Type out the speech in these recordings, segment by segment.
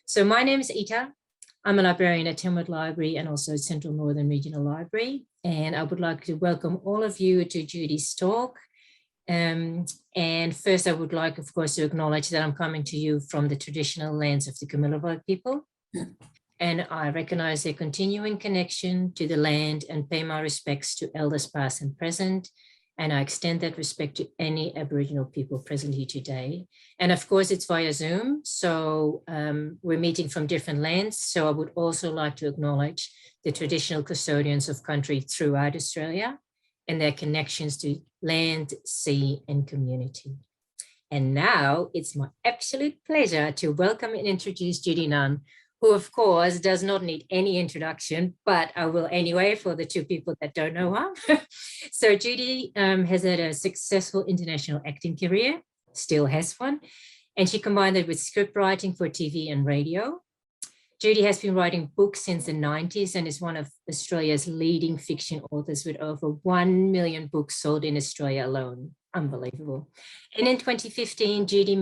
So my name is Ita. I'm a librarian at Tamworth Library and also Central Northern Regional Library. And I would like to welcome all of you to Judy's talk. And first I would like, of course, to acknowledge that I'm coming to you from the traditional lands of the Camillabog people. And I recognize their continuing connection to the land and pay my respects to elders past and present. And I extend that respect to any Aboriginal people present here today. And of course, it's via Zoom. So we're meeting from different lands. So I would also like to acknowledge the traditional custodians of country throughout Australia and their connections to land, sea, and community. And now it's my absolute pleasure to welcome and introduce Judy Nunn, who of course does not need any introduction, but I will anyway for the two people that don't know her. So Judy has had a successful international acting career, still has one, and she combined it with script writing for TV and radio. Judy has been writing books since the 90s and is one of Australia's leading fiction authors with over 1 million books sold in Australia alone. Unbelievable. And in 2015, Judy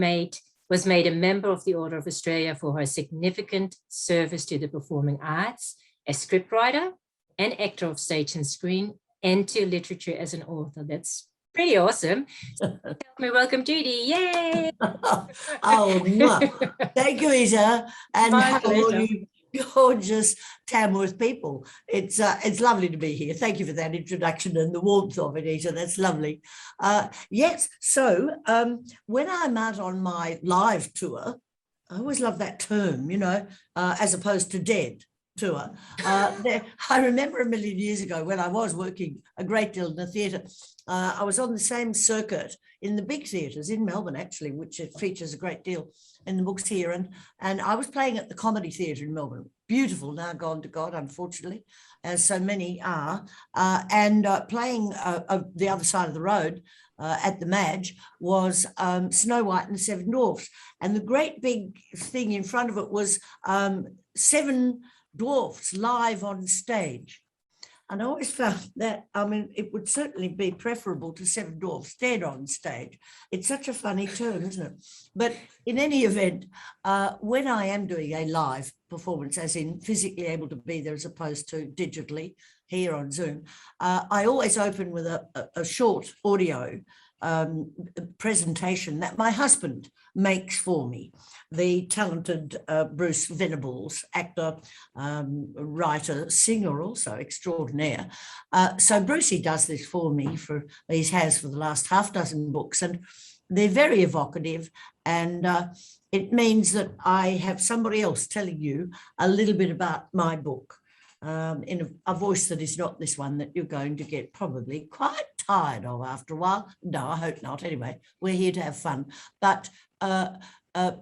was made a member of the Order of Australia for her significant service to the performing arts as scriptwriter and actor of stage and screen, and to literature as an author. That's pretty awesome. So help me welcome Judy. Yay! Thank you, Ita, and hello, you gorgeous Tamworth people. It's lovely to be here. Thank you for that introduction and the warmth of it, Ita. That's lovely. Yes, so when I'm out on my live tour, I always love that term, as opposed to dead tour. I remember a million years ago when I was working a great deal in the theatre, I was on the same circuit in the big theatres in Melbourne, actually, which it features a great deal in the books here. And I was playing at the Comedy Theatre in Melbourne. Beautiful, now gone to God, unfortunately, as so many are. And playing the other side of the road at the Madge was Snow White and the Seven Dwarfs. And the great big thing in front of it was 7 dwarfs live on stage. And I always found that, it would certainly be preferable to 7 dwarfs dead on stage. It's such a funny term, isn't it? But in any event, when I am doing a live performance, as in physically able to be there as opposed to digitally here on Zoom, I always open with a short audio presentation that my husband makes for me, the talented Bruce Venables, actor, writer, singer also extraordinaire. So Brucey does this for me, he has for the last half dozen books, and they're very evocative, and it means that I have somebody else telling you a little bit about my book in a voice that is not this one that you're going to get probably quite tired of after a while. No, I hope not. Anyway, we're here to have fun. But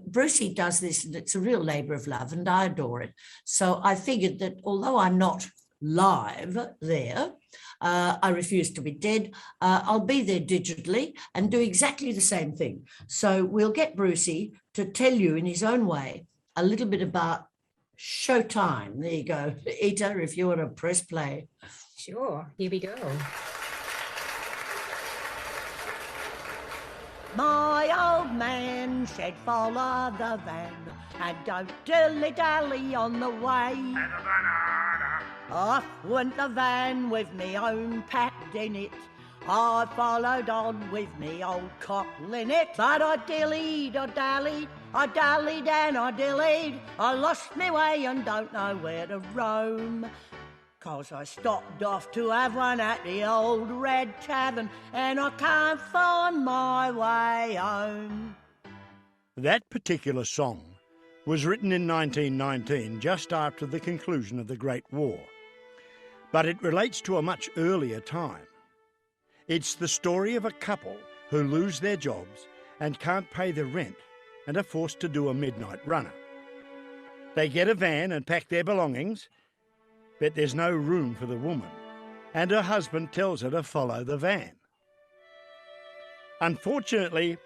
Brucey does this, and it's a real labour of love, and I adore it. So I figured that although I'm not live there, I refuse to be dead, I'll be there digitally and do exactly the same thing. So we'll get Brucey to tell you in his own way a little bit about Showtime. There you go. Ita, if you want to press play. Sure, here we go. My old man said follow the van and don't dilly-dally on the way. Off went the van with me own packed in it. I followed on with me old cockle in it. But I dillied, I dallied, I dallied and I dillied. I lost me way and don't know where to roam. 'Cause I stopped off to have one at the old Red Tavern and I can't find my way home. That particular song was written in 1919, just after the conclusion of the Great War. But it relates to a much earlier time. It's the story of a couple who lose their jobs and can't pay the rent and are forced to do a midnight runner. They get a van and pack their belongings, but there's no room for the woman, and her husband tells her to follow the van. Unfortunately,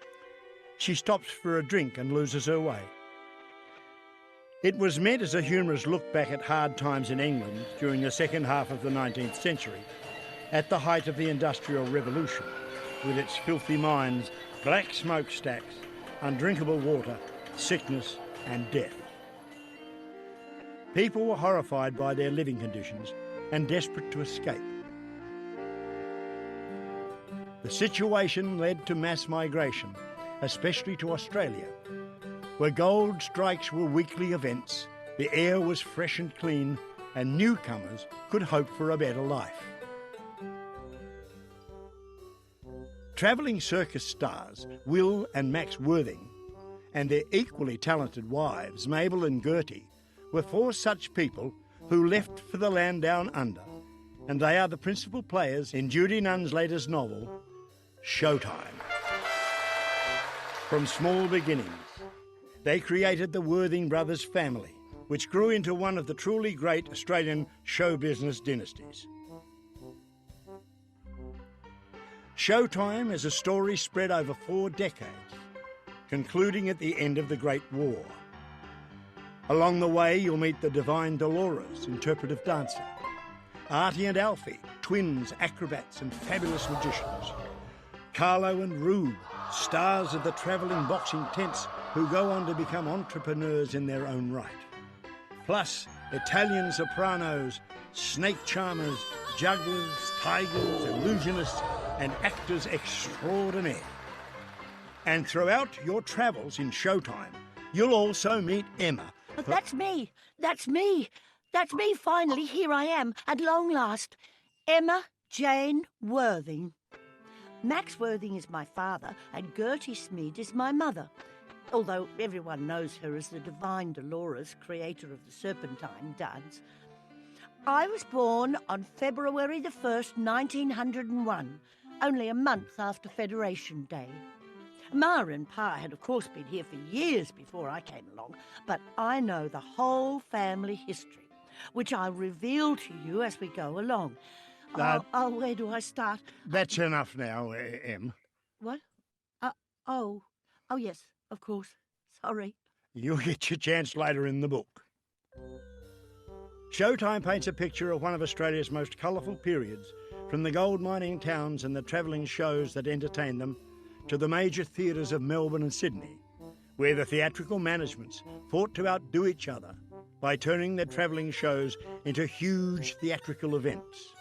she stops for a drink and loses her way. It was meant as a humorous look back at hard times in England during the second half of the 19th century, at the height of the Industrial Revolution, with its filthy mines, black smokestacks, undrinkable water, sickness and death. People were horrified by their living conditions and desperate to escape. The situation led to mass migration, especially to Australia, where gold strikes were weekly events, the air was fresh and clean, and newcomers could hope for a better life. Travelling circus stars Will and Max Worthing and their equally talented wives, Mabel and Gertie, were four such people who left for the land down under, and they are the principal players in Judy Nunn's latest novel, Showtime. From small beginnings, they created the Worthing brothers family, which grew into one of the truly great Australian show business dynasties. Showtime is a story spread over 4 decades, concluding at the end of the Great War. Along the way, you'll meet the divine Dolores, interpretive dancer, Artie and Alfie, twins, acrobats and fabulous magicians, Carlo and Rube, stars of the travelling boxing tents who go on to become entrepreneurs in their own right. Plus, Italian sopranos, snake charmers, jugglers, tigers, illusionists, and actors extraordinaire. And throughout your travels in Showtime, you'll also meet Emma. That's me. That's me. That's me finally. Here I am, at long last. Emma Jane Worthing. Max Worthing is my father, and Gertie Smead is my mother, although everyone knows her as the divine Dolores, creator of the Serpentine dance. I was born on February the 1st, 1901, only a month after Federation Day. Ma and Pa had, of course, been here for years before I came along, but I know the whole family history, which I'll reveal to you as we go along. Where do I start? That's enough now, Em. What? Oh, yes, of course. Sorry. You'll get your chance later in the book. Showtime paints a picture of one of Australia's most colourful periods, from the gold mining towns and the travelling shows that entertain them, to the major theatres of Melbourne and Sydney, where the theatrical managements fought to outdo each other by turning their travelling shows into huge theatrical events.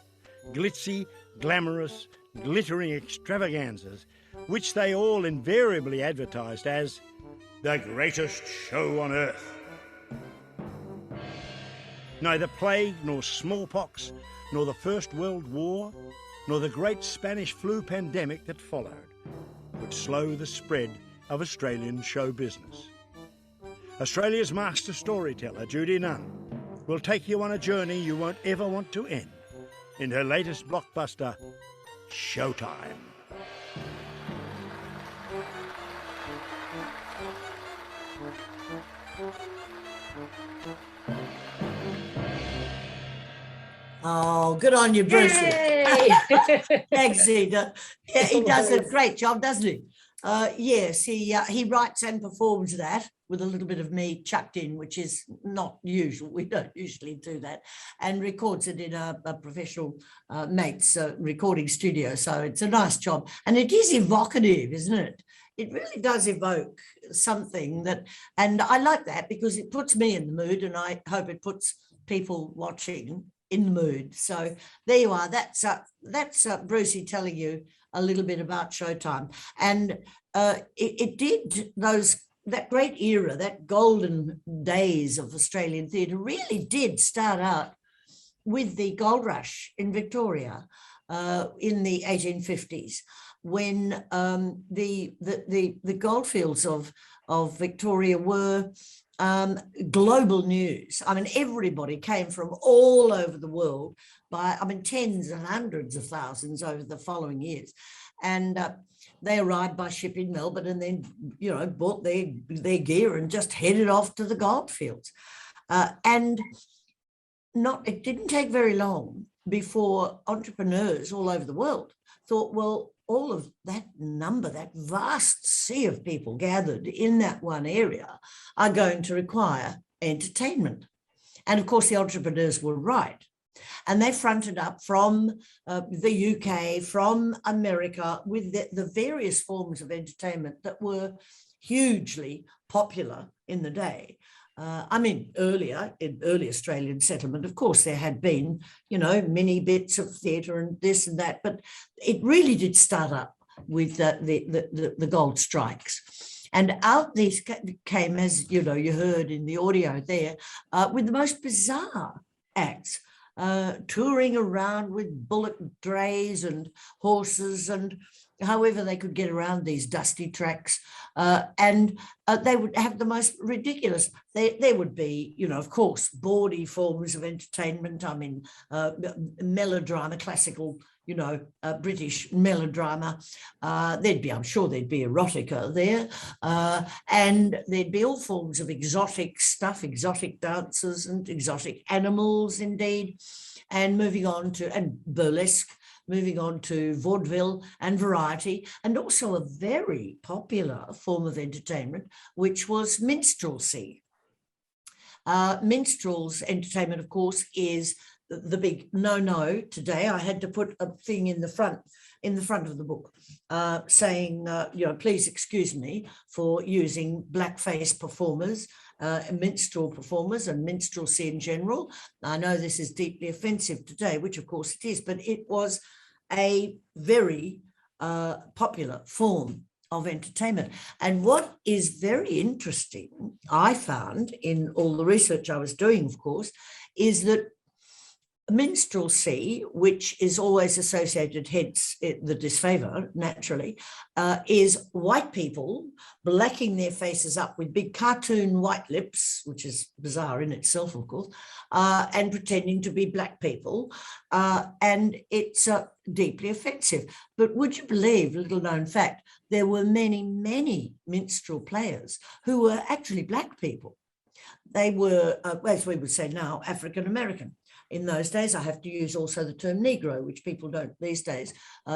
Glitzy, glamorous, glittering extravaganzas, which they all invariably advertised as the greatest show on earth. Neither plague, nor smallpox, nor the First World War, nor the great Spanish flu pandemic that followed would slow the spread of Australian show business. Australia's master storyteller, Judy Nunn, will take you on a journey you won't ever want to end in her latest blockbuster, Showtime. Oh, good on you, Bruce. Thanks, Ida. Yeah, he does a great job, doesn't he? Yes, he writes and performs that with a little bit of me chucked in, which is not usual. We don't usually do that, and records it in a professional mate's recording studio. So it's a nice job, and it is evocative, isn't it? It really does evoke something that, and I like that because it puts me in the mood, and I hope it puts people watching in the mood. So there you are. That's Brucey telling you a little bit about Showtime, and it did that great era, that golden days of Australian theatre really did start out with the gold rush in Victoria in the 1850s, when the goldfields of Victoria were global news. I mean, everybody came from all over the world tens and hundreds of thousands over the following years. And they arrived by ship in Melbourne and then, bought their gear and just headed off to the goldfields. It didn't take very long before entrepreneurs all over the world thought, well, all of that number, that vast sea of people gathered in that one area are going to require entertainment. And of course, the entrepreneurs were right. And they fronted up from the UK, from America, with the various forms of entertainment that were hugely popular in the day. I mean, earlier, in early Australian settlement, of course, there had been, you know, many bits of theatre and this and that, but it really did start up with the gold strikes. And out these came, as you know, you heard in the audio there, with the most bizarre acts, touring around with bullock drays and horses and however they could get around these dusty tracks. And they would have the most ridiculous, there would be, you know, of course, bawdy forms of entertainment. I mean, melodrama, classical, you know, British melodrama. I'm sure there'd be erotica there. And there'd be all forms of exotic stuff, exotic dances and exotic animals indeed. And moving on to, and burlesque, moving on to vaudeville and variety, and also a very popular form of entertainment, which was minstrelsy. Minstrels entertainment, of course, is the big no-no today. I had to put a thing in the front of the book saying, you know, please excuse me for using blackface performers, minstrel performers and minstrelsy in general. I know this is deeply offensive today, which of course it is, but it was a very popular form of entertainment. And what is very interesting, I found in all the research I was doing, of course, is that minstrelsy, which is always associated, hence the disfavor, naturally, is white people blacking their faces up with big cartoon white lips, which is bizarre in itself, of course, and pretending to be black people. And it's deeply offensive. But would you believe, little known fact, there were many, many minstrel players who were actually black people. They were, as we would say now, African American. In those days, I have to use also the term Negro, which people don't these days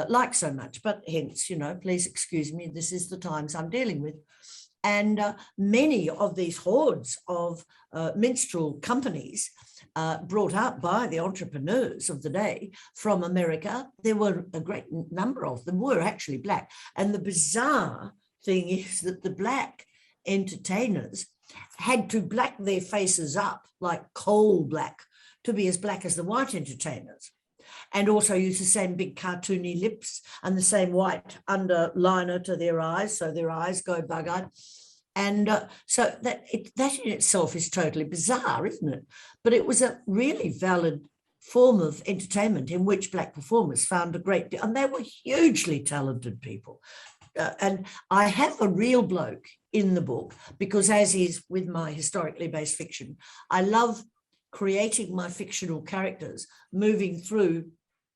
like so much, but hence, you know, please excuse me, this is the times I'm dealing with. And many of these hordes of minstrel companies brought out by the entrepreneurs of the day from America, there were a great number of them were actually black. And the bizarre thing is that the black entertainers had to black their faces up like coal black to be as black as the white entertainers, and also use the same big cartoony lips and the same white underliner to their eyes, so their eyes go bug-eyed. And so that in itself is totally bizarre, isn't it? But it was a really valid form of entertainment in which black performers found a great deal, and they were hugely talented people. And I have a real bloke in the book because, as is with my historically based fiction, I love creating my fictional characters, moving through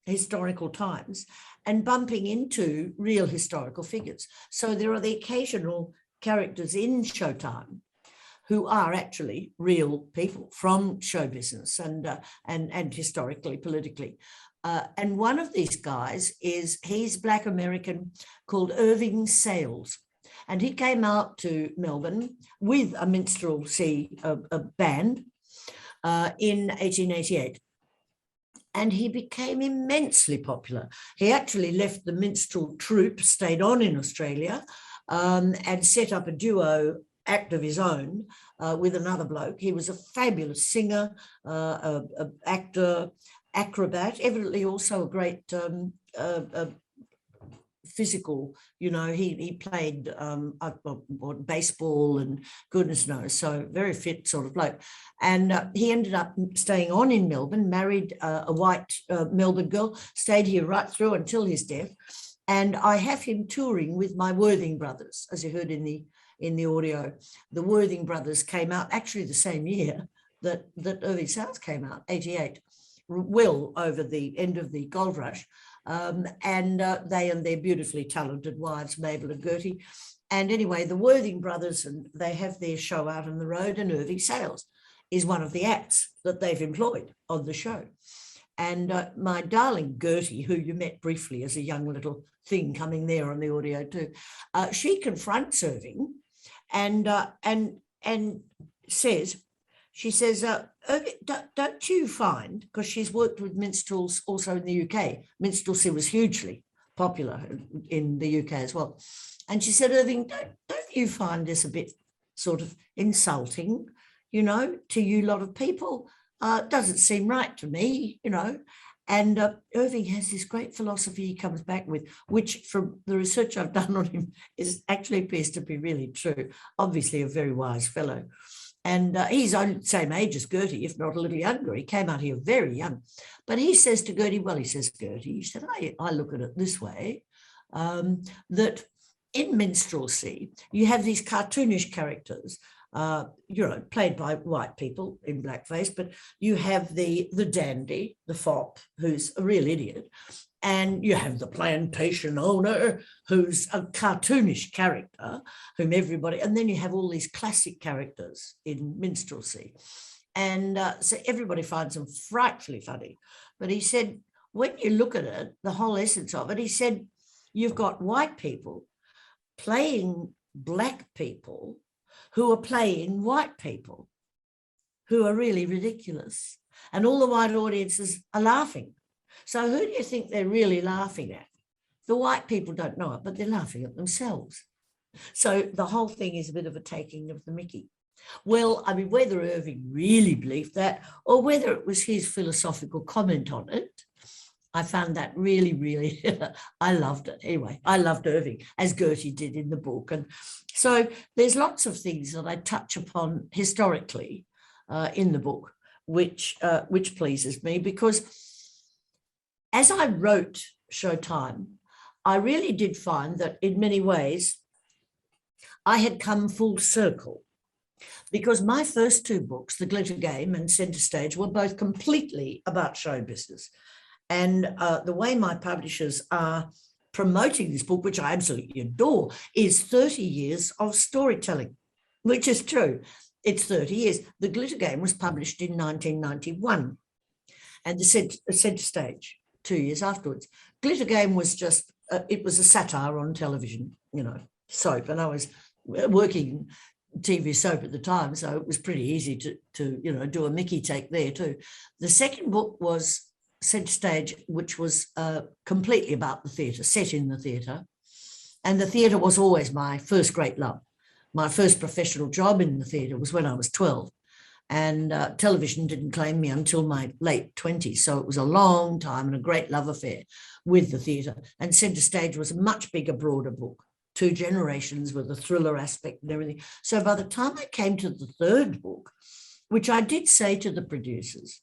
historical times and bumping into real historical figures. So there are the occasional characters in Showtime who are actually real people from show business and historically, politically. And one of these guys he's Black American, called Irving Sales. And he came out to Melbourne with a minstrelsy band in 1888. And he became immensely popular. He actually left the minstrel troupe, stayed on in Australia, and set up a duo act of his own with another bloke. He was a fabulous singer, actor, acrobat, evidently also a great physical, you know, he played baseball and goodness knows, so very fit sort of bloke. And he ended up staying on in Melbourne, married a white Melbourne girl, stayed here right through until his death. And I have him touring with my Worthing brothers, as you heard in the audio. The Worthing brothers came out actually the same year that Irving Sales came out, 88, well over the end of the gold rush. And they and their beautifully talented wives, Mabel and Gertie. And anyway, the Worthing brothers, and they have their show out on the road, and Irving Sales is one of the acts that they've employed on the show. And my darling Gertie, who you met briefly as a young little thing coming there on the audio too, she confronts Irving and says, she says, don't you find, because she's worked with minstrels also in the UK, minstrelsy was hugely popular in the UK as well. And she said, Irving, don't you find this a bit sort of insulting? you know, to you lot of people, doesn't seem right to me, you know. And Irving has this great philosophy he comes back with, which from the research I've done on him is actually appears to be really true. Obviously a very wise fellow. And he's the same age as Gertie, if not a little younger. He came out here very young. But he says to Gertie, well, he says, Gertie, he said, I look at it this way, that in Minstrelsy, you have these cartoonish characters, you know, played by white people in blackface, but you have the dandy, the fop, who's a real idiot, and you have the plantation owner, who's a cartoonish character, whom everybody, and then you have all these classic characters in Minstrelsy. And so everybody finds them frightfully funny. But he said, when you look at it, the whole essence of it, he said, you've got white people playing black people who are playing white people who are really ridiculous. And all the white audiences are laughing. So who do you think they're really laughing at? The white people don't know it, but they're laughing at themselves. So the whole thing is a bit of a taking of the mickey. Well, I mean, whether Irving really believed that or whether it was his philosophical comment on it, I found that really, really, I loved it. Anyway, I loved Irving, as Gertie did in the book. And so there's lots of things that I touch upon historically in the book, which pleases me, because as I wrote Showtime, I really did find that in many ways I had come full circle, because my first two books, The Glitter Game and Centre Stage, were both completely about show business. And the way my publishers are promoting this book, which I absolutely adore, is 30 years of storytelling, which is true. It's 30 years. The Glitter Game was published in 1991 and the Centre Stage 2 years afterwards. Glitter Game was just, it was a satire on television, you know, soap. And I was working TV soap at the time, so it was pretty easy to you know, do a Mickey take there too. The second book was Centre Stage, which was completely about the theatre, set in the theatre. And the theatre was always my first great love. My first professional job in the theatre was when I was 12. And television didn't claim me until my late 20s. So it was a long time and a great love affair with the theatre. And Centre Stage was a much bigger, broader book. 2 generations with a thriller aspect and everything. So by the time I came to the third book, which I did say to the producers,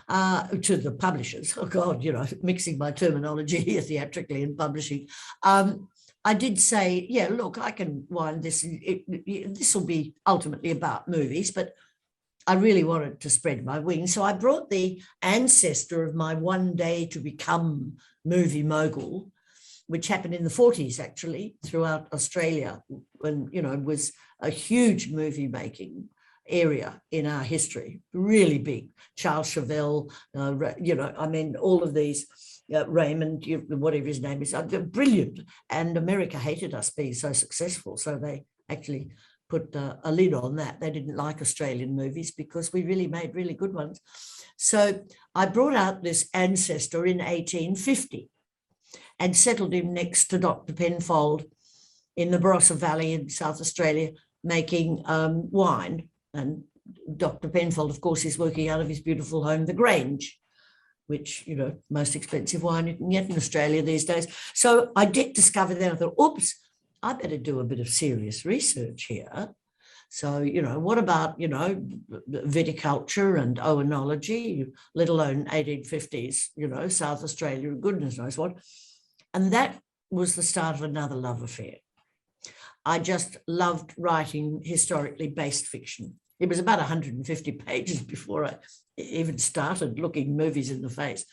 to the publishers, oh God, you know, mixing my terminology here theatrically and publishing, I did say, yeah, look, I can wind this, this will be ultimately about movies, but I really wanted to spread my wings. So I brought the ancestor of my one day to become movie mogul, which happened in the 40s, actually, throughout Australia, when, you know, it was a huge movie making area in our history, really big. Charles Chevelle, you know, I mean, all of these, Raymond, whatever his name is, they're brilliant. And America hated us being so successful. So they actually put a lid on that. They didn't like Australian movies because we really made really good ones. So I brought out this ancestor in 1850 and settled him next to Dr. Penfold in the Barossa Valley in South Australia, making wine. And Dr. Penfold, of course, is working out of his beautiful home, The Grange, which, you know, most expensive wine you can get in Australia these days. So I did discover that. I thought, oops, I better do a bit of serious research here. So, you know, what about, you know, viticulture and oenology, let alone 1850s, you know, South Australia, goodness knows what. And that was the start of another love affair. I just loved writing historically based fiction. It was about 150 pages before I even started looking movies in the face.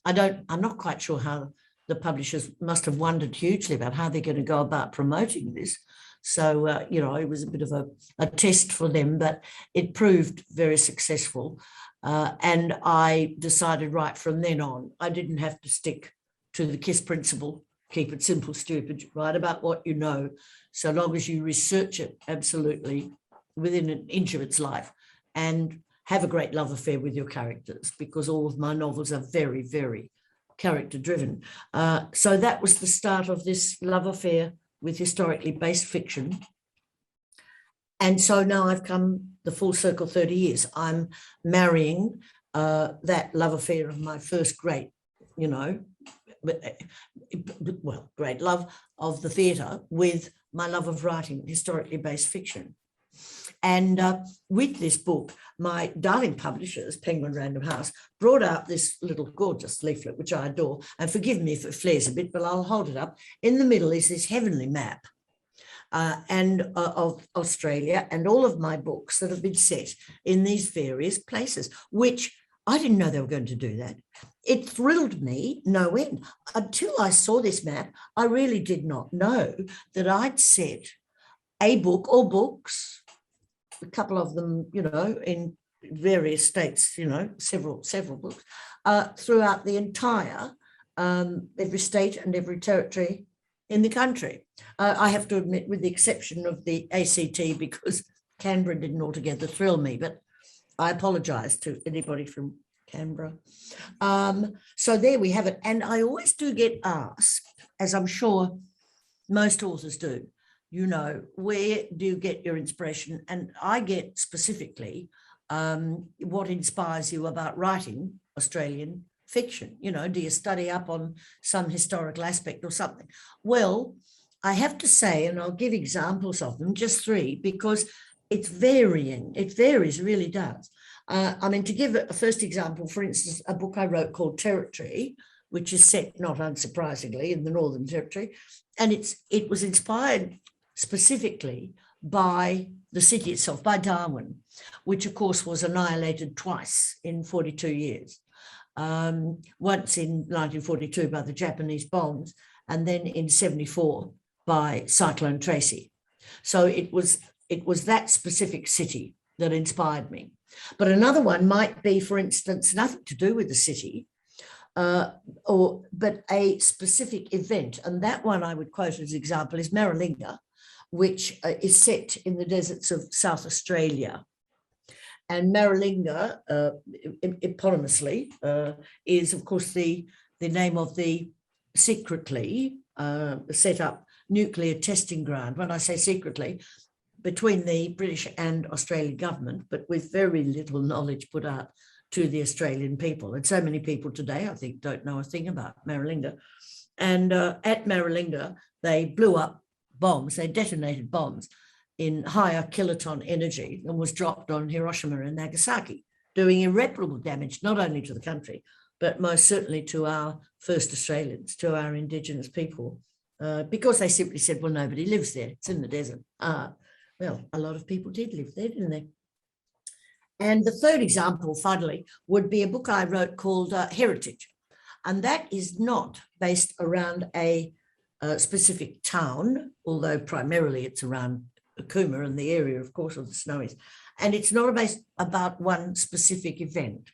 I'm not quite sure how the publishers must have wondered hugely about how they're going to go about promoting this. So, you know, it was a bit of a test for them, but it proved very successful. And I decided right from then on, I didn't have to stick to the KISS principle, keep it simple, stupid, write about what you know, so long as you research it absolutely within an inch of its life and have a great love affair with your characters, because all of my novels are very, very character driven. So that was the start of this love affair with historically based fiction. And so now I've come the full circle 30 years. I'm marrying that love affair of my first great, great love of the theatre with my love of writing historically based fiction. And with this book, my darling publishers, Penguin Random House, brought out this little gorgeous leaflet, which I adore. And forgive me if it flares a bit, but I'll hold it up. In the middle is this heavenly map of Australia and all of my books that have been set in these various places, which I didn't know they were going to do that. It thrilled me no end. Until I saw this map, I really did not know that I'd set a book or books, a couple of them, in various states, several books, throughout the entire, every state and every territory in the country. I have to admit, with the exception of the ACT, because Canberra didn't altogether thrill me, but I apologise to anybody from Canberra. So there we have it. And I always do get asked, as I'm sure most authors do, where do you get your inspiration? And I get specifically what inspires you about writing Australian fiction. Do you study up on some historical aspect or something? Well, I have to say, and I'll give examples of them, just 3, because it's varying. It varies, really does. To give a first example, for instance, a book I wrote called Territory, which is set, not unsurprisingly, in the Northern Territory. And it was inspired specifically by the city itself, by Darwin, which of course was annihilated twice in 42 years. Once in 1942 by the Japanese bombs, and then in 74 by Cyclone Tracy. So it was that specific city that inspired me. But another one might be, for instance, nothing to do with the city, but a specific event. And that one I would quote as an example is Maralinga, which is set in the deserts of South Australia. And Maralinga, eponymously, is, of course, the name of the secretly set up nuclear testing ground. When I say secretly, between the British and Australian government, but with very little knowledge put out to the Australian people. And so many people today, I think, don't know a thing about Maralinga. And at Maralinga, they blew up bombs, they detonated bombs in higher kiloton energy than was dropped on Hiroshima and Nagasaki, doing irreparable damage, not only to the country, but most certainly to our first Australians, to our Indigenous people, because they simply said, well, nobody lives there, it's in the desert. Well, a lot of people did live there, didn't they? And the third example, finally, would be a book I wrote called Heritage. And that is not based around a specific town, although primarily it's around Cooma and the area, of course, of the Snowies. And it's not based about one specific event.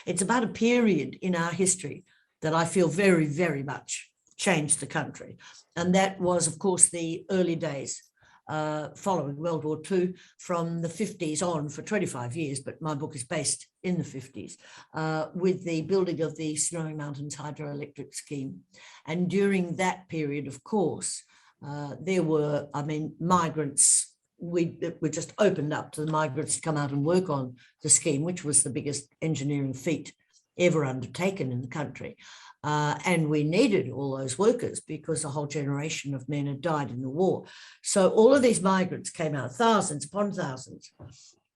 It's about a period in our history that I feel very, very much changed the country. And that was, of course, the early days following World War II, from the 50s on for 25 years, but my book is based in the 50s, with the building of the Snowy Mountains Hydroelectric scheme. And during that period, of course, there were, migrants, we just opened up to the migrants to come out and work on the scheme, which was the biggest engineering feat ever undertaken in the country. And we needed all those workers because a whole generation of men had died in the war. So all of these migrants came out, thousands upon thousands.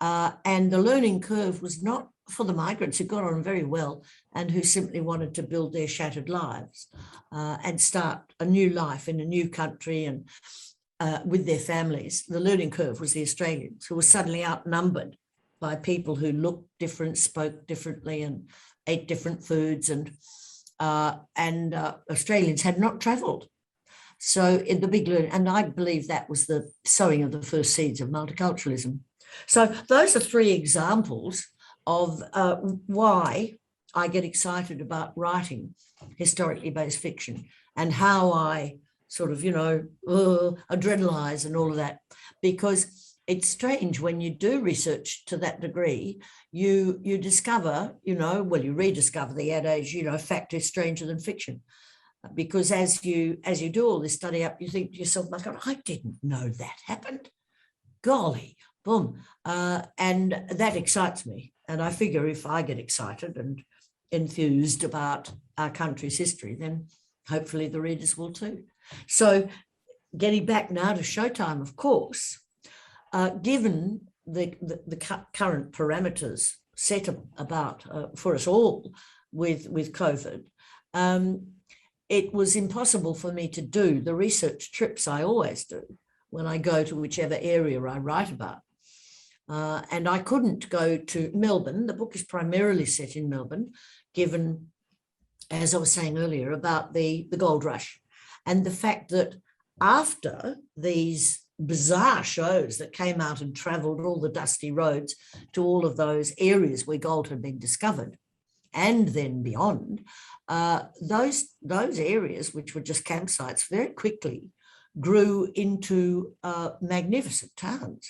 And the learning curve was not for the migrants who got on very well and who simply wanted to build their shattered lives and start a new life in a new country and with their families. The learning curve was the Australians, who were suddenly outnumbered by people who looked different, spoke differently, and ate different foods, and Australians had not travelled. So in the big learning, and I believe that was the sowing of the first seeds of multiculturalism. So those are 3 examples of why I get excited about writing historically based fiction, and how I sort of, adrenalize and all of that, because it's strange when you do research to that degree, you discover, you rediscover the adage, fact is stranger than fiction. Because as you do all this study up, you think to yourself, my God, I didn't know that happened. Golly, boom. And that excites me. And I figure if I get excited and enthused about our country's history, then hopefully the readers will too. So getting back now to Showtime, of course, given the current parameters set about for us all with COVID, it was impossible for me to do the research trips I always do when I go to whichever area I write about. And I couldn't go to Melbourne. The book is primarily set in Melbourne, given, as I was saying earlier, about the gold rush and the fact that after these bizarre shows that came out and travelled all the dusty roads to all of those areas where gold had been discovered, and then beyond, those areas, which were just campsites, very quickly grew into magnificent towns.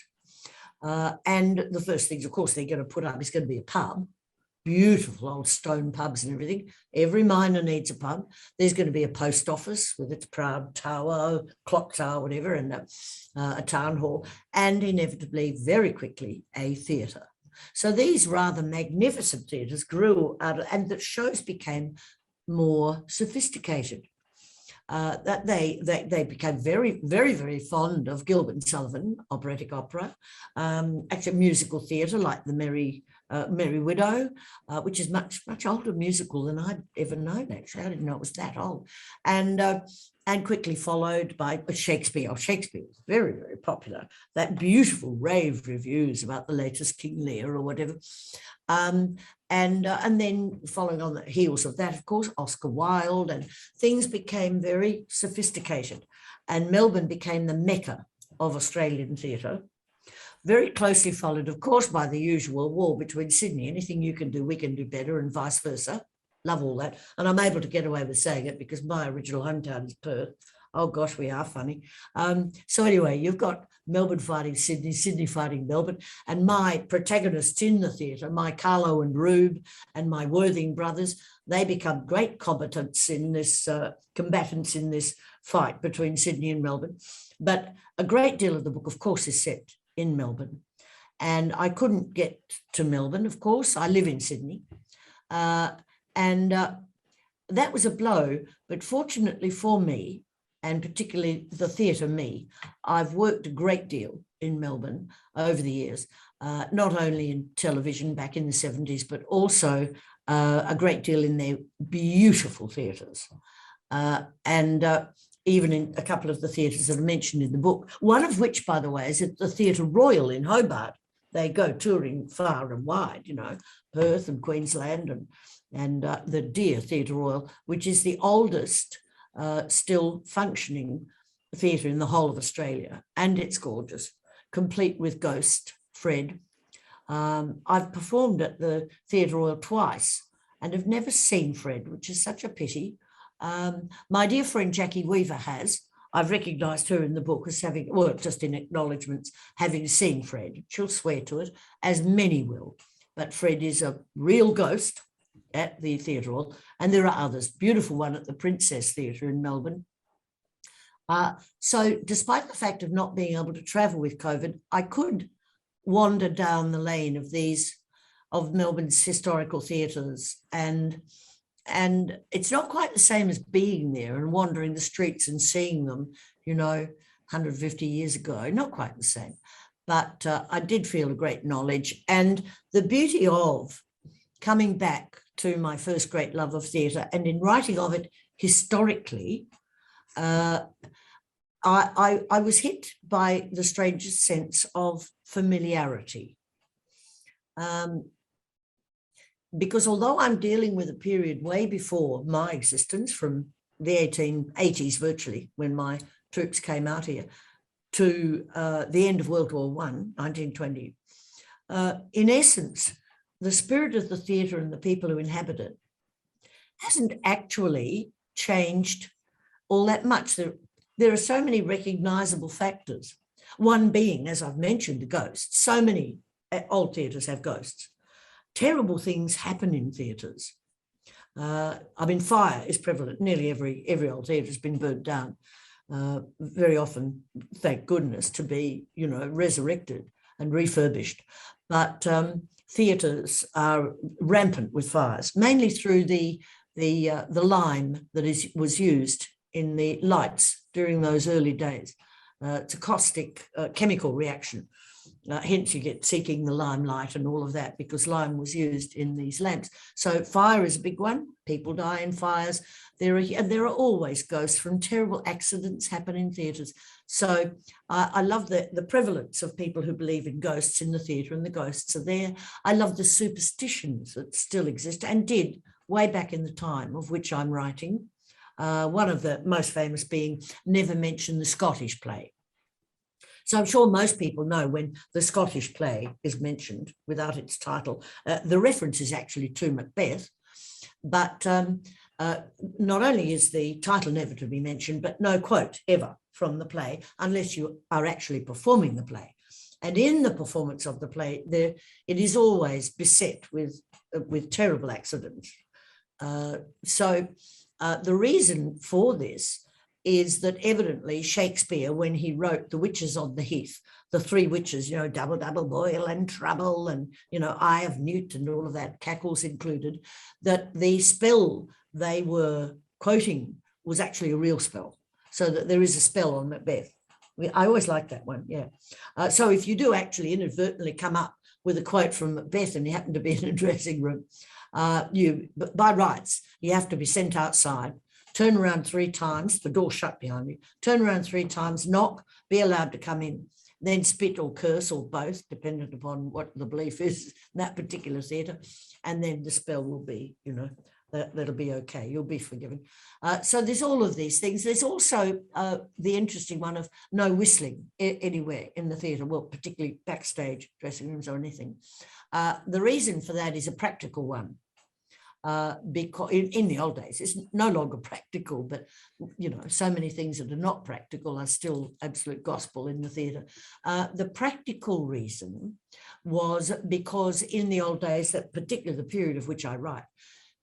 And the first things, of course, they're going to put up is going to be a pub, beautiful old stone pubs and everything. Every miner needs a pub. There's going to be a post office with its proud tower, clock tower, whatever, and a town hall, and inevitably, very quickly, a theatre. So these rather magnificent theatres grew out of, and the shows became more sophisticated. That they became very, very, very fond of Gilbert and Sullivan, operatic opera, actually musical theatre like the Merry Widow, which is much older musical than I'd ever known. Actually, I didn't know it was that old, and quickly followed by Shakespeare. Oh, Shakespeare was very, very popular. That beautiful rave reviews about the latest King Lear or whatever. And then following on the heels of that, of course, Oscar Wilde, and things became very sophisticated. And Melbourne became the mecca of Australian theatre, very closely followed, of course, by the usual war between Sydney. Anything you can do, we can do better, and vice versa. Love all that. And I'm able to get away with saying it because my original hometown is Perth. Oh, gosh, we are funny. So anyway, you've got Melbourne fighting Sydney, Sydney fighting Melbourne, and my protagonists in the theatre, my Carlo and Rube and my Worthing brothers, they become great combatants in this fight between Sydney and Melbourne. But a great deal of the book, of course, is set in Melbourne. And I couldn't get to Melbourne, of course. I live in Sydney. And that was a blow. But fortunately for me, and particularly the theatre me, I've worked a great deal in Melbourne over the years, not only in television back in the 70s, but also a great deal in their beautiful theatres. And even in a couple of the theatres that are mentioned in the book, one of which, by the way, is at the Theatre Royal in Hobart. They go touring far and wide, you know, Perth and Queensland and the dear Theatre Royal, which is the oldest still functioning theatre in the whole of Australia. And it's gorgeous, complete with Ghost, Fred. I've performed at the Theatre Royal twice and have never seen Fred, which is such a pity. My dear friend Jackie Weaver has. I've recognised her in the book as having, well, just in acknowledgements, having seen Fred. She'll swear to it, as many will. But Fred is a real ghost at the Theatre Royal, and there are others. Beautiful one at the Princess Theatre in Melbourne. So despite the fact of not being able to travel with COVID, I could wander down the lane of Melbourne's historical theatres, and it's not quite the same as being there and wandering the streets and seeing them, you know, 150 years ago, not quite the same. But I did feel a great knowledge, and the beauty of coming back to my first great love of theatre and in writing of it historically, I was hit by the strangest sense of familiarity. Because although I'm dealing with a period way before my existence, from the 1880s virtually, when my troops came out here, to the end of World War I, 1920, in essence, the spirit of the theatre and the people who inhabit it hasn't actually changed all that much. There are so many recognisable factors, one being, as I've mentioned, the ghosts. So many old theatres have ghosts. Terrible things happen in theatres. I mean, fire is prevalent. Nearly every old theatre has been burnt down, very often, thank goodness, to be, you know, resurrected and refurbished. But theatres are rampant with fires, mainly through the lime that was used in the lights during those early days. It's a caustic chemical reaction. Hence you get seeking the limelight and all of that, because lime was used in these lamps. So fire is a big one. People die in fires. There are always ghosts from terrible accidents happen in theatres. So I love the prevalence of people who believe in ghosts in the theatre, and the ghosts are there. I love the superstitions that still exist and did way back in the time of which I'm writing. One of the most famous being never mention the Scottish play. So I'm sure most people know when the Scottish play is mentioned without its title, the reference is actually to Macbeth, but not only is the title never to be mentioned, but no quote ever from the play unless you are actually performing the play. And in the performance of the play, it is always beset with terrible accidents. So the reason for this is that evidently Shakespeare, when he wrote The Witches on the Heath, the three witches, double, double, boil and trouble, and, eye of newt and all of that, cackles included, that the spell they were quoting was actually a real spell. So that there is a spell on Macbeth. I always like that one, yeah. So if you do actually inadvertently come up with a quote from Macbeth and you happen to be in a dressing room, by rights, you have to be sent outside, turn around 3 times, the door shut behind you, turn around 3 times, knock, be allowed to come in, then spit or curse or both, dependent upon what the belief is in that particular theatre, and then the spell will be, that'll be okay, you'll be forgiven. So there's all of these things. There's also the interesting one of no whistling anywhere in the theatre, well, particularly backstage, dressing rooms or anything. The reason for that is a practical one. Because in the old days, it's no longer practical, but, so many things that are not practical are still absolute gospel in the theatre. The practical reason was because in the old days, that particularly the period of which I write,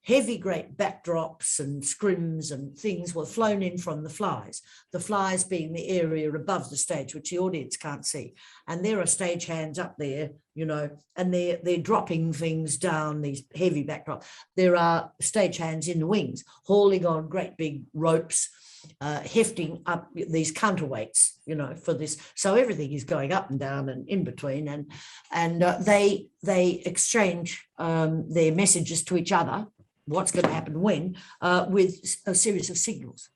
heavy great backdrops and scrims and things were flown in from the flies being the area above the stage, which the audience can't see. And there are stagehands up there, and they're dropping things down, these heavy backdrops. There are stagehands in the wings, hauling on great big ropes, hefting up these counterweights, for this. So everything is going up and down and in between. And they exchange their messages to each other, what's going to happen when, with a series of signals.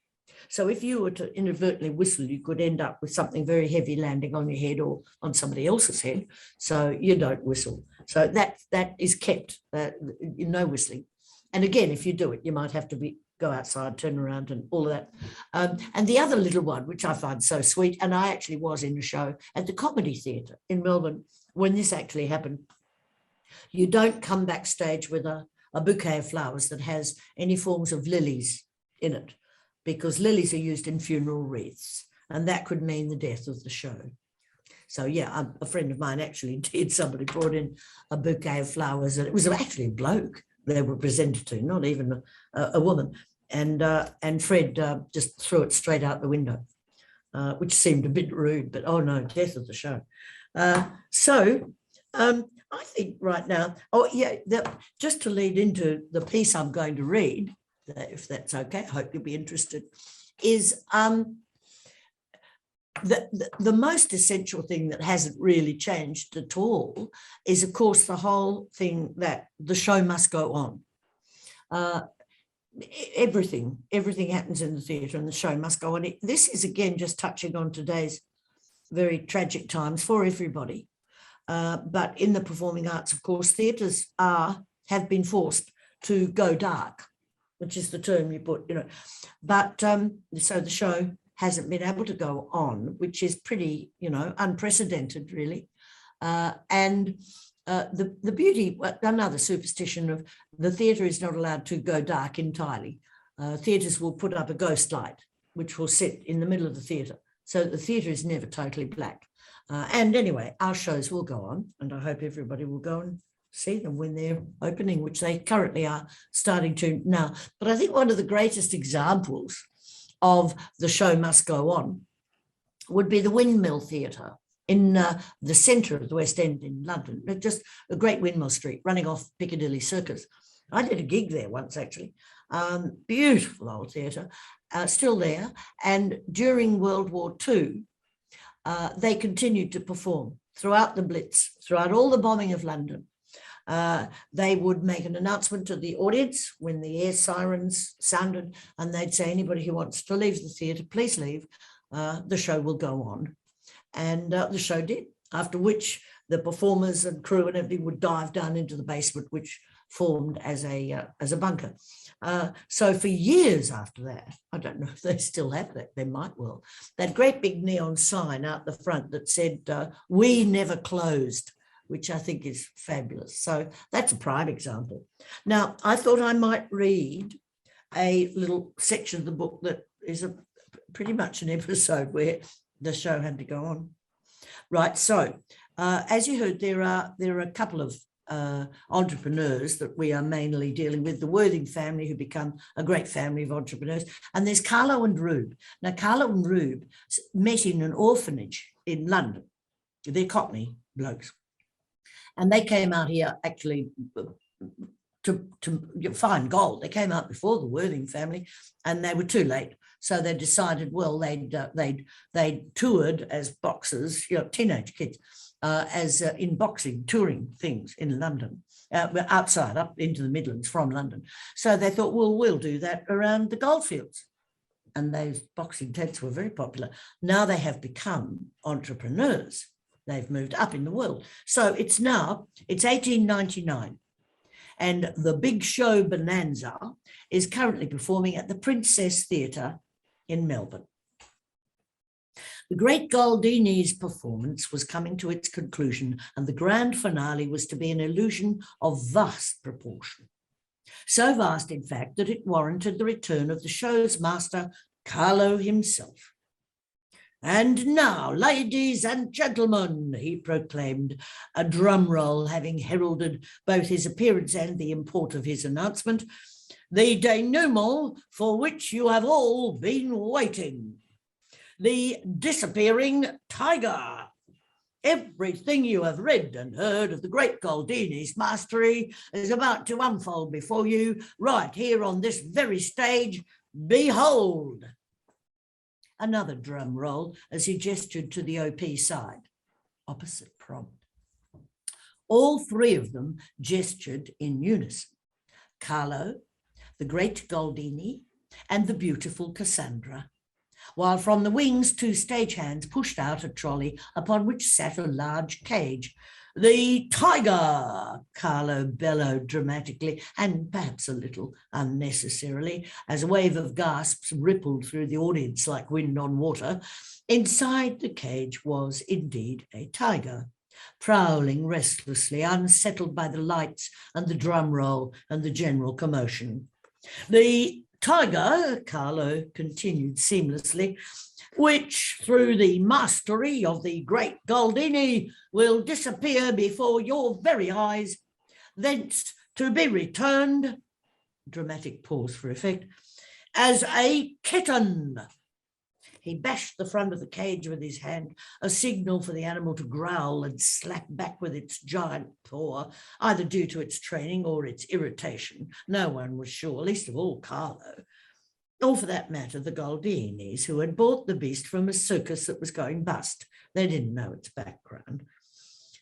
So if you were to inadvertently whistle, you could end up with something very heavy landing on your head or on somebody else's head. So you don't whistle. So that is kept, no whistling. And again, if you do it, you might have to go outside, turn around and all of that. And the other little one, which I find so sweet, and I actually was in a show at the Comedy Theatre in Melbourne when this actually happened. You don't come backstage with a bouquet of flowers that has any forms of lilies in it, because lilies are used in funeral wreaths, and that could mean the death of the show. So yeah, a friend of mine actually did. Somebody brought in a bouquet of flowers, and it was actually a bloke they were presented to, not even a woman. And Fred just threw it straight out the window, which seemed a bit rude, but oh no, death of the show. I think right now, just to lead into the piece I'm going to read, if that's okay, I hope you'll be interested, is the most essential thing that hasn't really changed at all is, of course, the whole thing that the show must go on. Everything happens in the theatre and the show must go on. This is, again, just touching on today's very tragic times for everybody. But in the performing arts, of course, theatres have been forced to go dark, which is the term you put, But so the show hasn't been able to go on, which is pretty, unprecedented, really. And the beauty, another superstition of the theatre is not allowed to go dark entirely. Theatres will put up a ghost light, which will sit in the middle of the theatre. So the theatre is never totally black. And anyway, our shows will go on, and I hope everybody will go and see them when they're opening, which they currently are starting to now. But I think one of the greatest examples of the show must go on would be the Windmill Theater in the centre of the West End in London, just a great Windmill Street running off Piccadilly Circus. I did a gig there once, actually. Beautiful old theatre, still there. And during World War II, they continued to perform throughout the Blitz, throughout all the bombing of London. They would make an announcement to the audience when the air sirens sounded, and they'd say, anybody who wants to leave the theatre, please leave. The show will go on. And the show did, after which the performers and crew and everything would dive down into the basement, which formed as a bunker. So for years after that, I don't know if they still have that, they might well, that great big neon sign out the front that said, "We never closed," which I think is fabulous. So that's a prime example. Now, I thought I might read a little section of the book that is pretty much an episode where the show had to go on. Right, so as you heard, there are a couple of entrepreneurs that we are mainly dealing with, the Worthing family, who become a great family of entrepreneurs, and there's Carlo and Rube. Now, Carlo and Rube met in an orphanage in London. They're Cockney blokes, and they came out here actually to find gold. They came out before the Worthing family, and they were too late. So they decided, well, they'd toured as boxers, teenage kids, in boxing, touring things in London, outside, up into the Midlands from London. So they thought, well, we'll do that around the goldfields. And those boxing tents were very popular. Now they have become entrepreneurs. They've moved up in the world. So it's 1899. And the big show Bonanza is currently performing at the Princess Theatre in Melbourne. The great Goldini's performance was coming to its conclusion, and the grand finale was to be an illusion of vast proportion. So vast, in fact, that it warranted the return of the show's master, Carlo himself. "And now, ladies and gentlemen," he proclaimed, a drum roll having heralded both his appearance and the import of his announcement, "the denouement for which you have all been waiting. The disappearing tiger. Everything you have read and heard of the great Goldini's mastery is about to unfold before you right here on this very stage. Behold." Another drum roll as he gestured to the OP side, opposite prompt. All three of them gestured in unison. Carlo, the great Goldini, and the beautiful Cassandra, while from the wings 2 stagehands pushed out a trolley upon which sat a large cage. "The tiger," Carlo bellowed dramatically, and perhaps a little unnecessarily, as a wave of gasps rippled through the audience like wind on water. Inside the cage was indeed a tiger, prowling restlessly, unsettled by the lights and the drum roll and the general commotion. "The tiger," Carlo continued seamlessly, "which through the mastery of the great Goldini will disappear before your very eyes, thence to be returned," dramatic pause for effect, "as a kitten." He bashed the front of the cage with his hand, a signal for the animal to growl and slap back with its giant paw, either due to its training or its irritation. No one was sure, least of all Carlo. Or for that matter, the Goldinis, who had bought the beast from a circus that was going bust. They didn't know its background.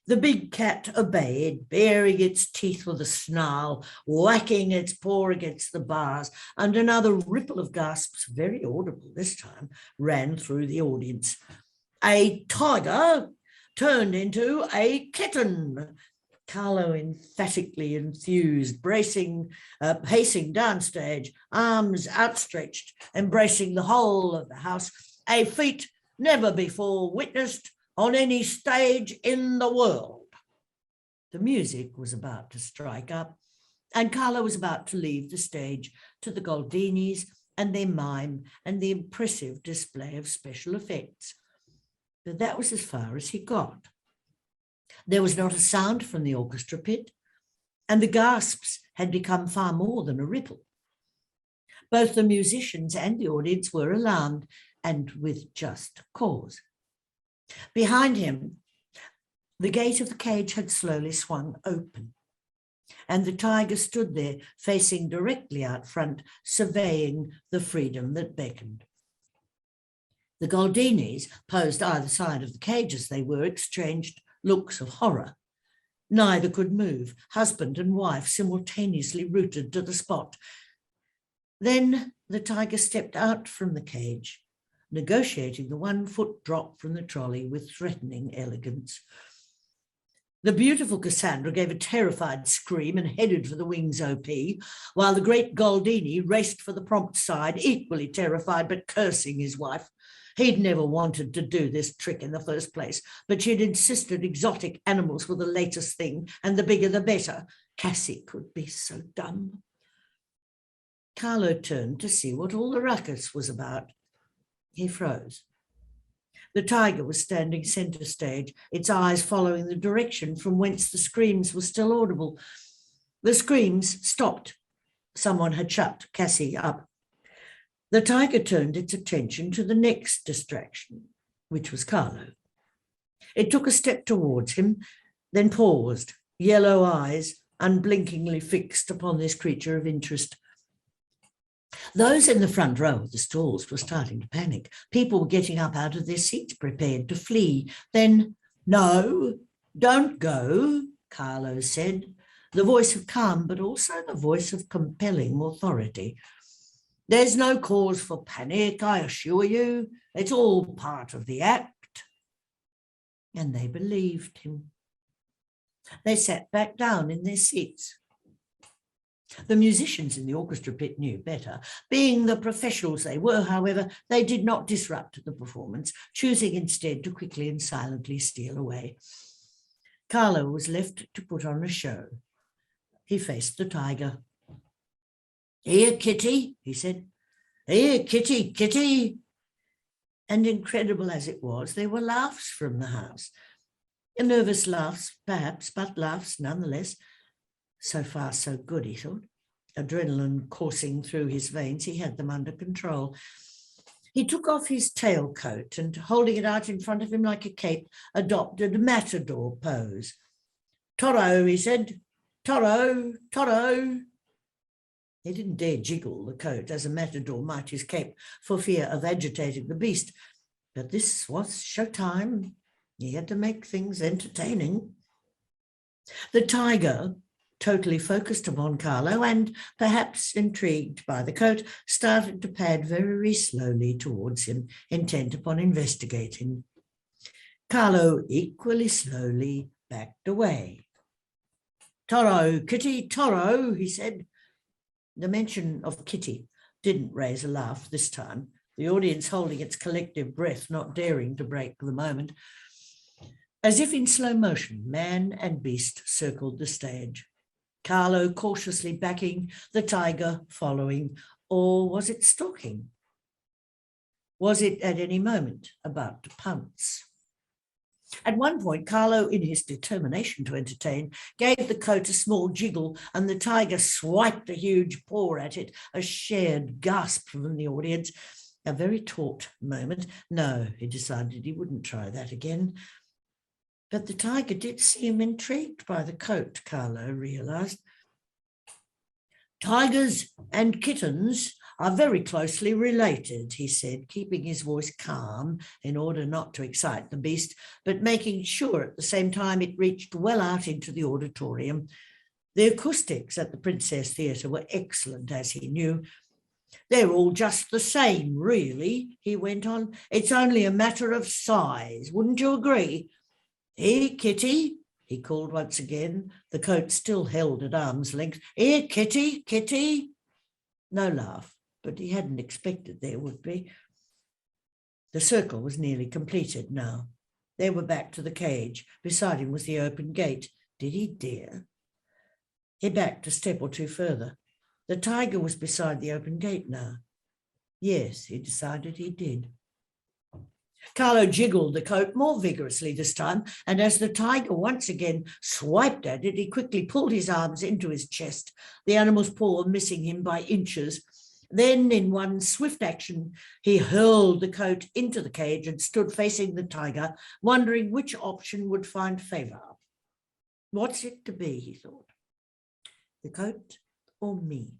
The big cat obeyed, baring its teeth with a snarl, whacking its paw against the bars, and another ripple of gasps, very audible this time, ran through the audience. "A tiger turned into a kitten," Carlo emphatically enthused, pacing downstage, arms outstretched, embracing the whole of the house, "a feat never before witnessed on any stage in the world." The music was about to strike up, and Carlo was about to leave the stage to the Goldinis and their mime and the impressive display of special effects. But that was as far as he got. There was not a sound from the orchestra pit, and the gasps had become far more than a ripple. Both the musicians and the audience were alarmed, and with just cause. Behind him, the gate of the cage had slowly swung open, and the tiger stood there, facing directly out front, surveying the freedom that beckoned. The Goldinis, posed either side of the cage as they were, exchanged looks of horror. Neither could move, husband and wife simultaneously rooted to the spot. Then the tiger stepped out from the cage, negotiating the 1 foot drop from the trolley with threatening elegance. The beautiful Cassandra gave a terrified scream and headed for the wings OP, while the great Goldini raced for the prompt side, equally terrified but cursing his wife. He'd never wanted to do this trick in the first place, but she'd insisted exotic animals were the latest thing, and the bigger the better. Cassie could be so dumb. Carlo turned to see what all the ruckus was about. He froze. The tiger was standing centre stage, its eyes following the direction from whence the screams were still audible. The screams stopped. Someone had shut Cassie up. The tiger turned its attention to the next distraction, which was Carlo. It took a step towards him, then paused, yellow eyes unblinkingly fixed upon this creature of interest. Those in the front row of the stalls were starting to panic. People were getting up out of their seats, prepared to flee. Then, "No, don't go," Carlo said, the voice of calm, but also the voice of compelling authority. "There's no cause for panic, I assure you. It's all part of the act." And they believed him. They sat back down in their seats. The musicians in the orchestra pit knew better. Being the professionals they were, however, they did not disrupt the performance, choosing instead to quickly and silently steal away. Carlo was left to put on a show. He faced the tiger. "Here, Kitty," he said. "Here, Kitty, Kitty." And incredible as it was, there were laughs from the house. Nervous laughs, perhaps, but laughs nonetheless. So far, so good, he thought. Adrenaline coursing through his veins, he had them under control. He took off his tailcoat and, holding it out in front of him like a cape, adopted a matador pose. "Toro," he said. "Toro, Toro." He didn't dare jiggle the coat as a matador might his cape for fear of agitating the beast. But this was Showtime. He had to make things entertaining. The tiger, totally focused upon Carlo and perhaps intrigued by the coat, started to pad very slowly towards him, intent upon investigating. Carlo equally slowly backed away. "Toro, Kitty, Toro," he said. The mention of Kitty didn't raise a laugh this time, the audience holding its collective breath, not daring to break the moment. As if in slow motion, man and beast circled the stage. Carlo cautiously backing, the tiger following, or was it stalking? Was it at any moment about to pounce? At one point, Carlo, in his determination to entertain, gave the coat a small jiggle, and the tiger swiped a huge paw at it, a shared gasp from the audience. A very taut moment. No, he decided he wouldn't try that again. But the tiger did seem intrigued by the coat, Carlo realised. "Tigers and kittens are very closely related," he said, keeping his voice calm in order not to excite the beast, but making sure at the same time it reached well out into the auditorium. The acoustics at the Princess Theatre were excellent, as he knew. "They're all just the same, really," he went on. "It's only a matter of size. Wouldn't you agree? Here, Kitty," he called once again, the coat still held at arm's length. "Here, Kitty, Kitty." No laugh, but he hadn't expected there would be. The circle was nearly completed now. They were back to the cage. Beside him was the open gate. Did he dare? He backed a step or two further. The tiger was beside the open gate now. Yes, he decided he did. Carlo jiggled the coat more vigorously this time, and as the tiger once again swiped at it, he quickly pulled his arms into his chest, the animal's paw missing him by inches. Then, in one swift action, he hurled the coat into the cage and stood facing the tiger, wondering which option would find favour. What's it to be, he thought, the coat or me?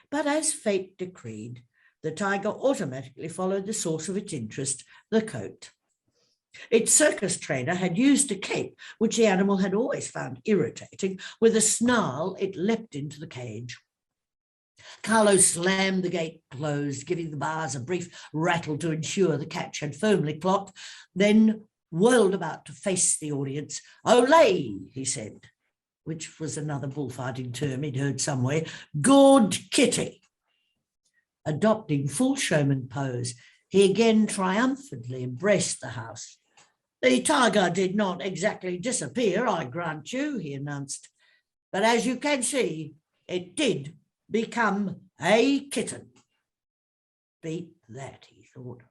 But as fate decreed, the tiger automatically followed the source of its interest, the coat. Its circus trainer had used a cape, which the animal had always found irritating. With a snarl, it leapt into the cage. Carlo slammed the gate closed, giving the bars a brief rattle to ensure the catch had firmly clocked, then whirled about to face the audience. "Olay," he said, which was another bullfighting term he'd heard somewhere. "Good kitty." Adopting full showman pose, he again triumphantly embraced the house. "The tiger did not exactly disappear, I grant you," he announced. "But as you can see, it did become a kitten." Beat that, he thought.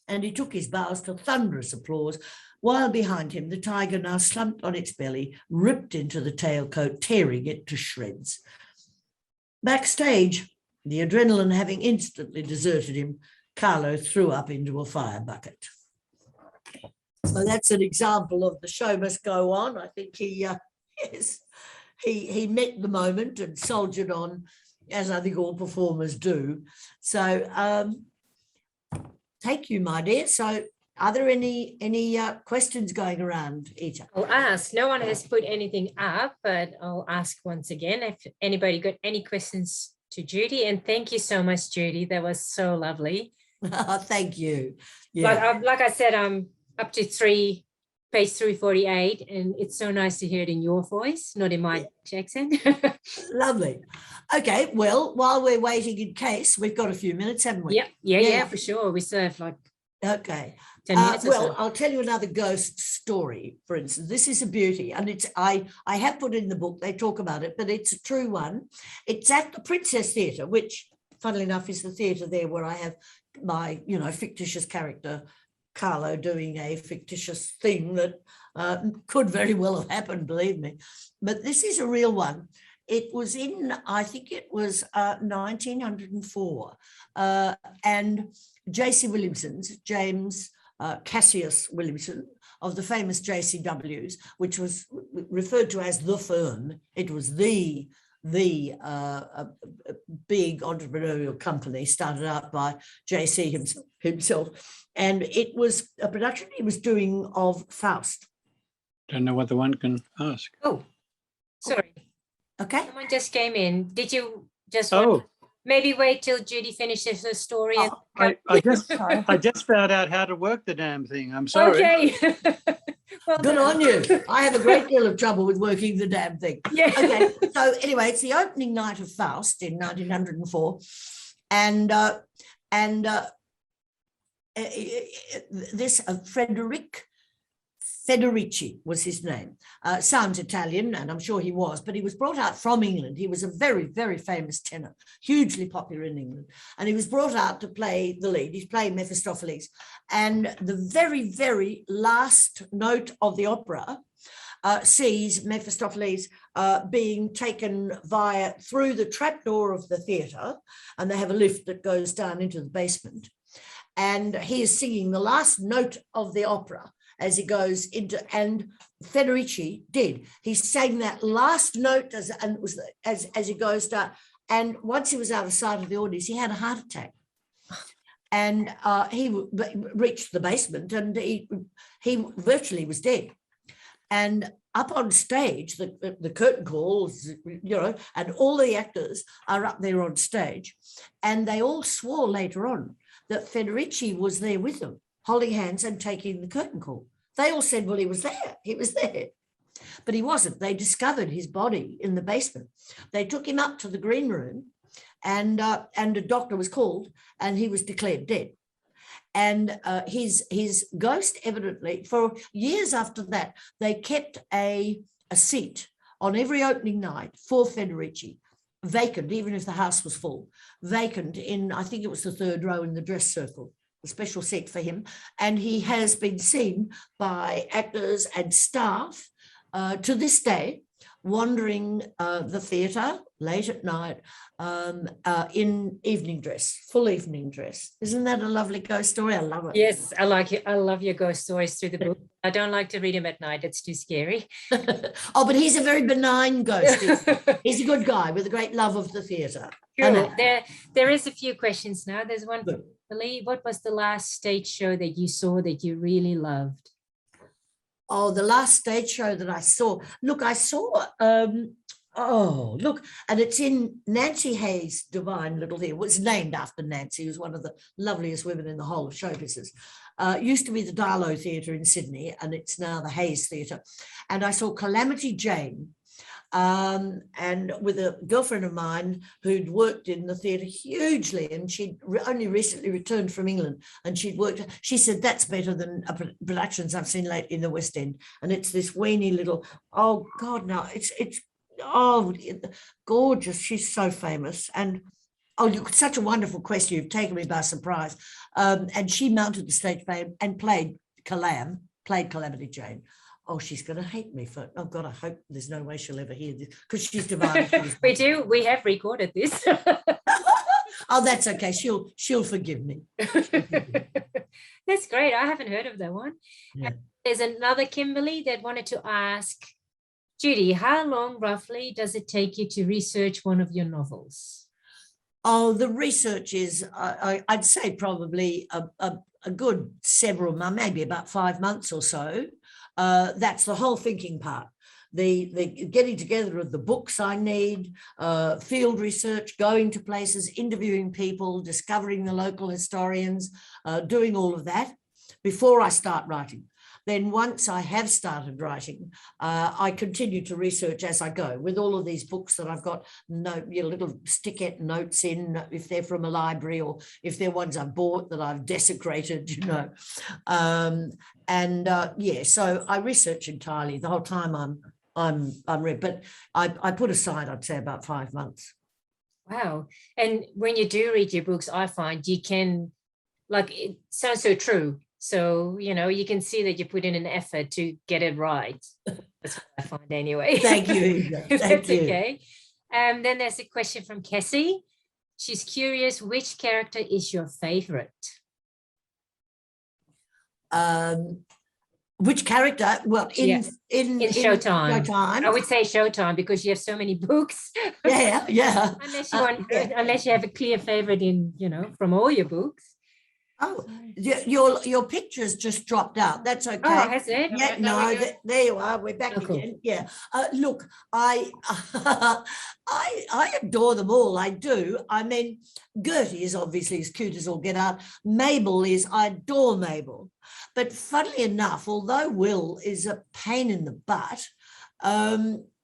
And he took his bows to thunderous applause, while behind him the tiger, now slumped on its belly, ripped into the tailcoat, tearing it to shreds. Backstage, the adrenaline having instantly deserted him, Carlo threw up into a fire bucket. So that's an example of the show must go on. I think he met the moment and soldiered on, as I think all performers do. So thank you, my dear. So are there any questions going around, Ita? I'll ask. No one has put anything up, but I'll ask once again if anybody got any questions to Judy. And thank you so much, Judy. That was so lovely. Thank you. Yeah. But like I said, I'm up to page 348, and it's so nice to hear it in your voice, not in my accent. Lovely. Okay, well, while we're waiting in case, we've got a few minutes, haven't we? Yeah, for sure. We still have like 10 minutes or well, so. I'll tell you another ghost story, for instance. This is a beauty, and it's I have put in the book, they talk about it, but it's a true one. It's at the Princess Theatre, which, funnily enough, is the theatre there where I have my, fictitious character, Carlo, doing a fictitious thing that could very well have happened, believe me. But this is a real one. It was in, I think it was 1904, and J.C. Williamson's, James Cassius Williamson, of the famous JCWs, which was referred to as the firm. It was the big entrepreneurial company started out by JC himself. And it was a production he was doing of Faust. Don't know whether one can ask. Oh, sorry. Okay. Someone just came in. Did you just maybe wait till Judy finishes her story? I just found out how to work the damn thing. I'm sorry. Okay. Well Good on you. I have a great deal of trouble with working the damn thing. Yeah. Okay. So anyway, it's the opening night of Faust in 1904, and this Federici was his name. Sounds Italian, and I'm sure he was, but he was brought out from England. He was a very, very famous tenor, hugely popular in England. And he was brought out to play the lead. He's playing Mephistopheles. And the very, very last note of the opera sees Mephistopheles being taken through the trapdoor of the theatre, and they have a lift that goes down into the basement. And he is singing the last note of the opera as he goes into, and Federici did. He sang that last note as he goes down. And once he was out of sight of the audience, he had a heart attack. And he reached the basement, and he virtually was dead. And up on stage, the curtain calls, and all the actors are up there on stage. And they all swore later on that Federici was there with them, holding hands and taking the curtain call. They all said, well, he was there. But he wasn't. They discovered his body in the basement. They took him up to the green room, and a doctor was called, and he was declared dead. And his ghost, evidently, for years after that, they kept a seat on every opening night for Federici, vacant, even if the house was full, vacant in, I think it was the third row in the dress circle, a special seat for him. And he has been seen by actors and staff to this day wandering the theatre late at night in evening dress, full evening dress. Isn't that a lovely ghost story? I love it. Yes, I like it. I love your ghost stories through the book. I don't like to read them at night. It's too scary. Oh, but he's a very benign ghost. He's a good guy with a great love of the theatre. Cool. There is a few questions now. There's one Good. from Lee. What was the last stage show that you saw that you really loved? Oh, the last stage show that I saw. Look, I saw, and it's in Nancy Hayes' Divine Little Theatre. It was named after Nancy, who's one of the loveliest women in the whole of show business. Used to be the Darlow Theatre in Sydney, and it's now the Hayes Theatre. And I saw Calamity Jane, and with a girlfriend of mine who'd worked in the theatre hugely, and she'd only recently returned from England, and she said, that's better than productions I've seen lately in the West End. And it's this weeny little, oh God, no, it's gorgeous. She's so famous. And oh, look, such a wonderful question. You've taken me by surprise. And she mounted the stage and played Calamity Jane. Oh, she's going to hate me for, oh God, I hope there's no way she'll ever hear this, because she's divine. We have recorded this. Oh, that's okay. She'll forgive me. That's great. I haven't heard of that one. Yeah. There's another Kimberly that wanted to ask, Judy, how long roughly does it take you to research one of your novels? Oh, the research is, I'd say probably a good several months, maybe about 5 months or so. That's the whole thinking part. The getting together of the books I need, field research, going to places, interviewing people, discovering the local historians, doing all of that before I start writing. Then once I have started writing, I continue to research as I go with all of these books that I've got little stickette notes in, if they're from a library or if they're ones I've bought that I've desecrated, so I research entirely the whole time I'm read, but I put aside, I'd say, about 5 months. Wow. And when you do read your books, I find you can, like, it sounds so true. So, you can see that you put in an effort to get it right. That's what I find anyway. Thank you. That's okay. Then there's a question from Cassie. She's curious, which character is your favorite? Which character? Well, in Showtime. I would say Showtime because you have so many books. Yeah. Unless you have a clear favorite from all your books. Oh, your picture's just dropped out. That's okay. Oh, has it? Yeah, no, there you are. We're back again. Yeah. Look, I adore them all. I do. I mean, Gertie is obviously as cute as all get out. I adore Mabel. But funnily enough, although Will is a pain in the butt,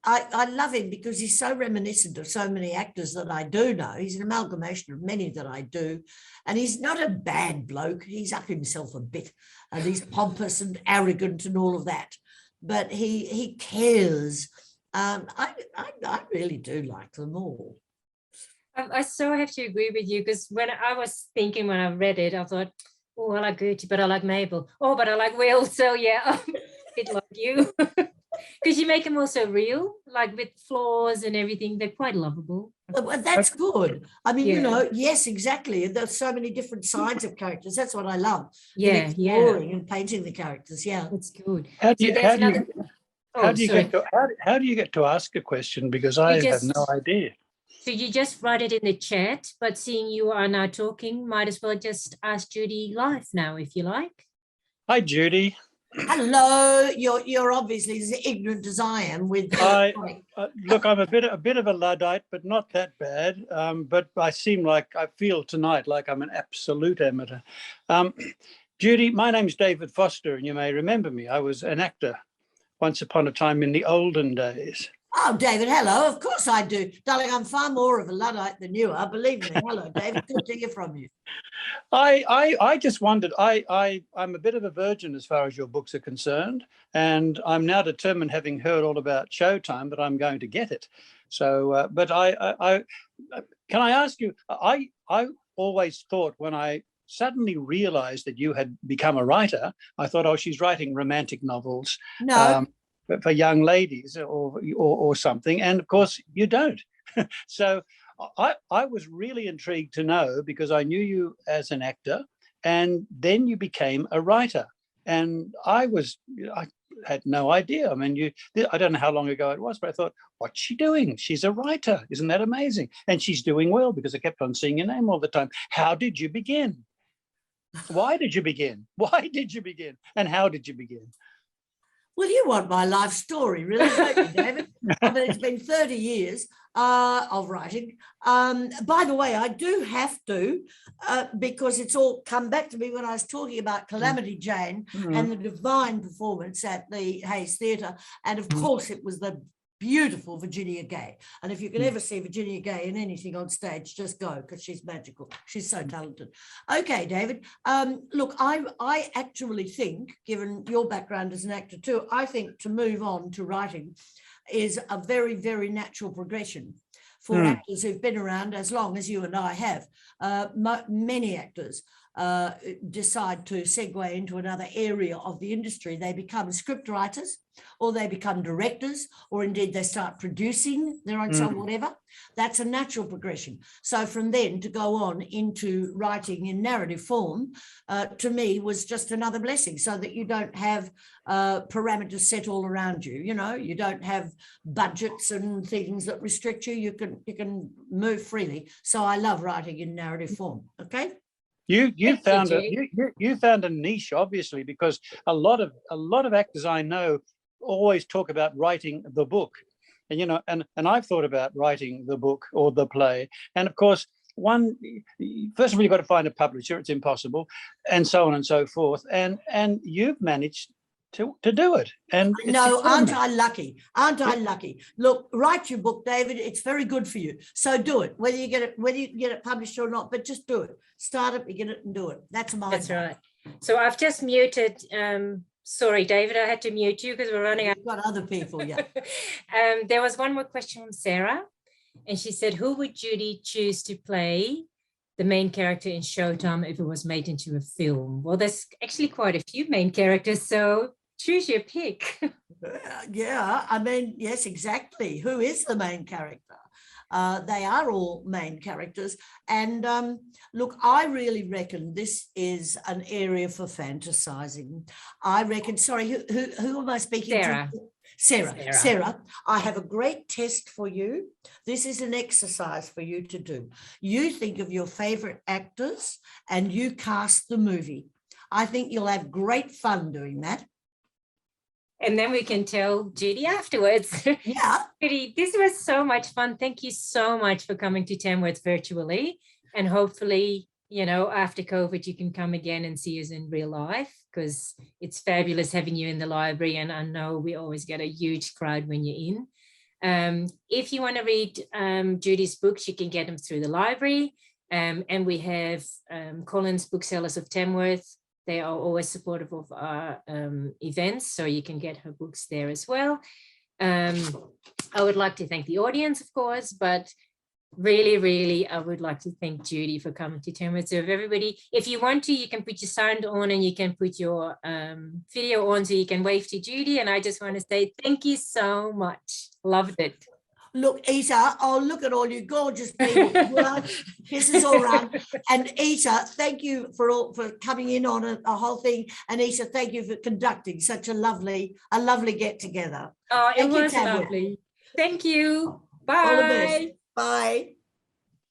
I love him because he's so reminiscent of so many actors that I do know. He's an amalgamation of many that I do. And he's not a bad bloke. He's up himself a bit. And he's pompous and arrogant and all of that. But he cares. I really do like them all. I so have to agree with you, because when I read it, I thought, oh, I like Gertie, but I like Mabel. Oh, but I like Will. So yeah, I'm a bit like you. Because you make them also real, like with flaws and everything. They're quite lovable. Well, that's good. I mean, yes, exactly. There's so many different sides of characters. That's what I love. Exploring and painting the characters. Yeah, that's good. How do you get to ask a question? Because I have no idea. So you just write it in the chat, but seeing you are now talking, might as well just ask Judy live now, if you like. Hi, Judy. Hello, you're obviously as ignorant as I am. Look, I'm a bit of a Luddite, but not that bad. But I feel tonight like I'm an absolute amateur. Judy, my name's David Foster, and you may remember me. I was an actor once upon a time in the olden days. Oh, David, hello. Of course I do. Darling, I'm far more of a Luddite than you are. Believe me. Hello, David. Good to hear from you. I just wondered, I'm a bit of a virgin as far as your books are concerned, and I'm now determined, having heard all about Showtime, that I'm going to get it. So, but can I ask you, I always thought, when I suddenly realized that you had become a writer, I thought, oh, she's writing romantic novels. No. for young ladies or something, and of course you don't. So I was really intrigued to know, because I knew you as an actor, and then you became a writer, and I had no idea. I mean, I don't know how long ago it was, but I thought, what's she doing? She's a writer. Isn't that amazing? And she's doing well, because I kept on seeing your name all the time. How did you begin? Why did you begin? Why did you begin? And how did you begin? Well, you want my life story, really, don't you, David? I mean, it's been 30 years of writing. By the way, I do have to, because it's all come back to me when I was talking about Calamity Jane and the divine performance at the Hayes Theatre. And of course, it was the beautiful Virginia Gay. And if you can ever see Virginia Gay in anything on stage, just go, because she's magical. She's so talented. Okay, David. Look, I actually think, given your background as an actor too, I think to move on to writing is a very, very natural progression for actors who've been around as long as you and I have. Many actors decide to segue into another area of the industry. They become script writers, or they become directors, or indeed they start producing their own song, whatever. That's a natural progression. So from then to go on into writing in narrative form, to me, was just another blessing, so that you don't have parameters set all around you. You know, you don't have budgets and things that restrict you. You can move freely. So I love writing in narrative form. Okay. You found a niche, obviously, because a lot of actors I know always talk about writing the book, and you know, and I've thought about writing the book or the play, and of course, first of all, you've got to find a publisher. It's impossible, and so on and so forth. And you've managed to do it. And no, aren't I lucky? Aren't I lucky? Look, write your book, David. It's very good for you. So do it, whether you get it published or not, but just do it. Start it, begin it, and do it. That's right. So I've just muted. Sorry, David, I had to mute you because we're running out. We've got other people, yeah. There was one more question from Sarah, and she said, who would Judy choose to play the main character in Showtime if it was made into a film? Well, there's actually quite a few main characters, so choose your pick. Yeah, I mean, yes, exactly. Who is the main character? They are all main characters. And look, I really reckon this is an area for fantasizing. I reckon, sorry, who am I speaking Sarah. to? Sarah, I have a great test for you. This is an exercise for you to do. You think of your favorite actors and you cast the movie. I think you'll have great fun doing that. And then we can tell Judy afterwards. Yeah. Judy, this was so much fun. Thank you so much for coming to Tamworth virtually. And hopefully, you know, after COVID, you can come again and see us in real life, because it's fabulous having you in the library. And I know we always get a huge crowd when you're in. If you want to read Judy's books, you can get them through the library. And we have Collins Booksellers of Tamworth. They are always supportive of our events, so you can get her books there as well. I would like to thank the audience, of course, but really, really, I would like to thank Judy for coming to Tamworth. So everybody, if you want to, you can put your sound on and you can put your video on so you can wave to Judy. And I just want to say thank you so much. Loved it. Look, Ita, oh, look at all you gorgeous people. This is all right. And Ita, thank you for coming in on a whole thing. And Ita, thank you for conducting such a lovely get together. Oh, it was lovely. Thank you. Bye. All the best. Bye.